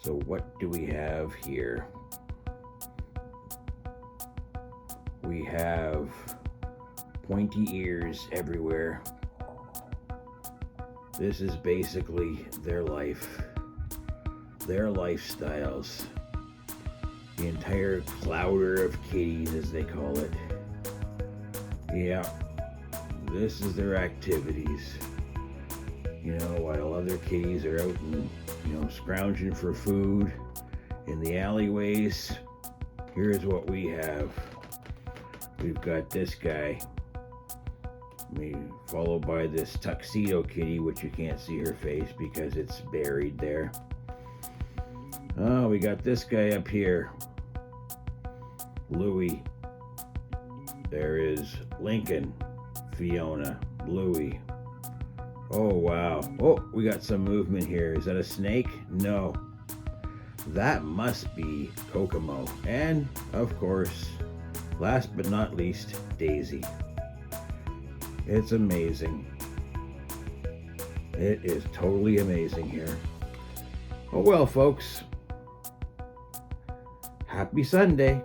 So what do we have here? We have pointy ears everywhere. This is basically their life, their lifestyles. The entire clouder of kitties, as they call it. Yeah, this is their activities. You know, while other kitties are out and, scrounging for food in the alleyways, here's what we have. We've got this guy, followed by this tuxedo kitty, which you can't see her face because it's buried there. Oh, we got this guy up here, Louie. There is Lincoln, Fiona, Louie. Oh, wow. Oh, we got some movement here. Is that a snake? No. That must be Kokomo. And, of course, last but not least, Daisy. It's amazing. It is totally amazing here. Oh, well, folks. Happy Sunday.